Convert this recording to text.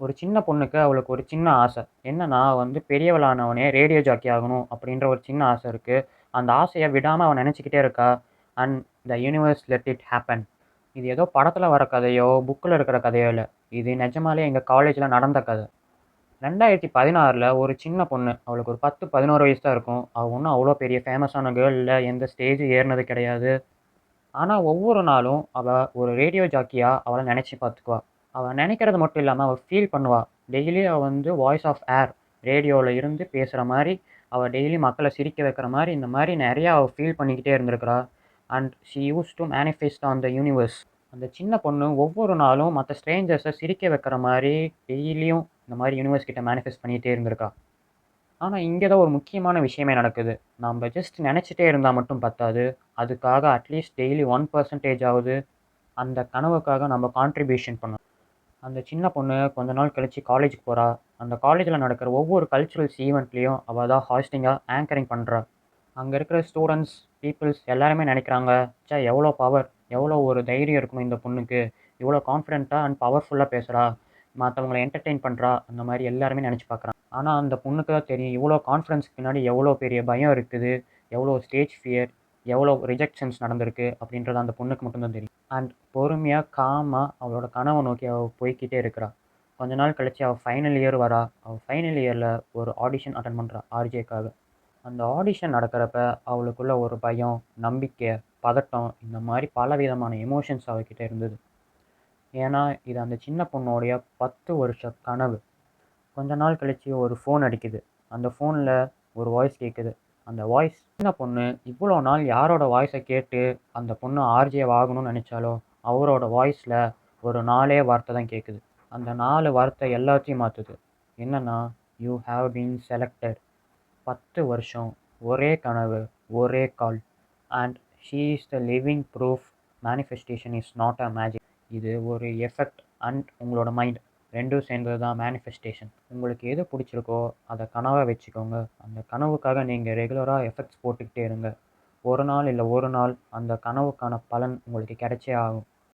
ஒரு சின்ன பொண்ணுக்கு அவளுக்கு ஒரு சின்ன ஆசை. என்னன்னா பெரியவளானவுனே ரேடியோ ஜாக்கி ஆகணும் அப்படின்ற ஒரு சின்ன ஆசை இருக்கு. அந்த ஆசைய விடாம அவ நெனச்சுக்கிட்டே இருக்கா. And the universe let it happen. இது ஏதோ படத்துல வர கதையோ, புக்ல இருக்கிற கதையோ இல்ல. இது நெஜமாலே எங்க காலேஜ்ல நடந்த கதை. 2016ல ஒரு சின்ன பொண்ணு. அவளுக்கு ஒரு 10, 11 வயசு தான் இருக்கும். அவ ஒண்ணும் அவ்வளோ பெரிய ஃபேமஸான கேர்ள் இல்ல. எந்த ஸ்டேஜ் ஏறுனது கிடையாது. ஆனா ஒவ்வொரு நாளும் அவ ஒரு ரேடியோ ஜாக்கியா அவள நெனச்சு பாத்துக்குவா. அவ நெனைக்கிறது மட்டும் இல்லாம அவ ஃபீல் பண்ணுவா. டெய்லி அவ வாய்ஸ் ஆஃப் ஏர் ரேடியோல இருந்து பேசுற மாரி, அவ டெய்லி மக்கள சிரிக்க வைக்கிற மாரி, இந்த மாரி நெறையா அவ ஃபீல் பண்ணிக்கிட்டே இருந்திருக்கிறா. And she used to manifest on the universe. அந்த சின்ன பொண்ணு ஒவ்வொரு நாளும் மத்த ஸ்ட்ரேஞ்சர்ஸ சிரிக்க வைக்கிற மாரி, டெய்லியும் இந்த மாரி யூனிவர்ஸ் கிட்ட மேனிஃபெஸ்ட் பண்ணிட்டே இருந்திருக்கா. ஆனா, இங்க தான் ஒரு முக்கியமான விஷயமே நடக்குது. நம்ப ஜஸ்ட் நெனச்சுட்டே இருந்தா மட்டும் பத்தாது. அதுக்காக அட்லீஸ்ட் டெய்லி 1% ஆவது அந்த கனவுக்காக நம்ம கான்ட்ரிபியூஷன் பண்ணணும். அந்த சின்ன பொண்ணு கொஞ்ச நாள் கழிச்சு காலேஜுக்கு போறா. அந்த காலேஜ்ல நடக்கிற ஒவ்வொரு கல்ச்சுரல்ஸ் ஈவென்ட்லயும் அவ தான் ஹாஸ்டிங்கா, ஆங்கரிங் பண்றா. அங்க இருக்கிற ஸ்டூடண்ட்ஸ், பீப்பிள்ஸ் எல்லாருமே நெனைக்கிறாங்க, ச்சே! எவ்வளோ பவர்! எவ்வளோ ஒரு தைரியம் இருக்கணும் இந்த பொண்ணுக்கு. இவ்வளோ கான்ஃபிடென்ட்டா அண்ட் பவர்ஃபுல்லா பேசுறா. மத்தவங்கள என்டர்டெயின் பண்றா. அந்த மாரி எல்லாருமே நெனச்சு பார்க்குறாங்க. ஆனா, அந்த பொண்ணுக்கு தான் தெரியும், இவ்வளோ கான்ஃபிடன்ஸ்க்கு பின்னாடி எவ்வளோ பெரிய பயம் இருக்குது. எவ்வளோ ஸ்டேஜ் ஃபியர், எவ்வளோ ரிஜெக்ஷன்ஸ் நடந்திருக்கு அப்படின்றது அந்த பொண்ணுக்கு மட்டும் தான் தெரியும். அண்ட் பொறுமையா, காமா அவளோட கனவ நோக்கி அவ போய்க்கிட்டே இருக்கிறா. கொஞ்ச நாள் கழிச்சு அவ ஃபைனல் இயர் வரா. அவ ஃபைனல் இயர்ல ஒரு ஆடிஷன் அட்டெண்ட் பண்றா ஆர்ஜேக்காக. அந்த ஆடிஷன் நடக்கிறப்ப அவளுக்குள்ள ஒரு பயம், நம்பிக்கை, பதட்டம் இந்த மாரி பலவிதமான எமோஷன்ஸ் அவகிட்ட இருந்தது. ஏன்னா, இது அந்த சின்ன பொண்ணோடைய 10 வருஷ கனவு. கொஞ்ச நாள் கழிச்சு ஒரு ஃபோன் அடிக்குது. அந்த ஃபோன்ல ஒரு வாய்ஸ் கேட்குது. அந்த வாய்ஸ் சின்ன பொண்ணு இவ்வளோ நாள் யாரோட வாய்ஸ கேட்டு அந்த பொண்ணு ஆர்ஜேவா ஆகணும்னு நெனைச்சாளோ, அவரோட வாய்ஸ்ல ஒரு 4ஏ வார்த்தை தான் கேட்குது. அந்த 4 வார்த்தை எல்லாத்தையும் மாத்துது. என்னன்னா, "யூ ஹேவ் பீன் செலக்டட்." 10 வருஷம், ஒரே கனவு, ஒரே கால். And she is the living proof manifestation is not a magic. இது ஒரு எஃபெக்ட் அண்ட் உங்களோட மைண்ட் 2ம் சேர்ந்தது தான் மேனிஃபெஸ்டேஷன். உங்களுக்கு எது பிடிச்சிருக்கோ அத கனவா வச்சுக்கோங்க. அந்த கனவுக்காக நீங்க ரெகுலரா எஃபெக்ட்ஸ் போட்டுக்கிட்டே இருங்க. ஒரு நாள் இல்ல ஒரு நாள் அந்த கனவுக்கான பலன் உங்களுக்கு கிடைச்சே ஆகும்.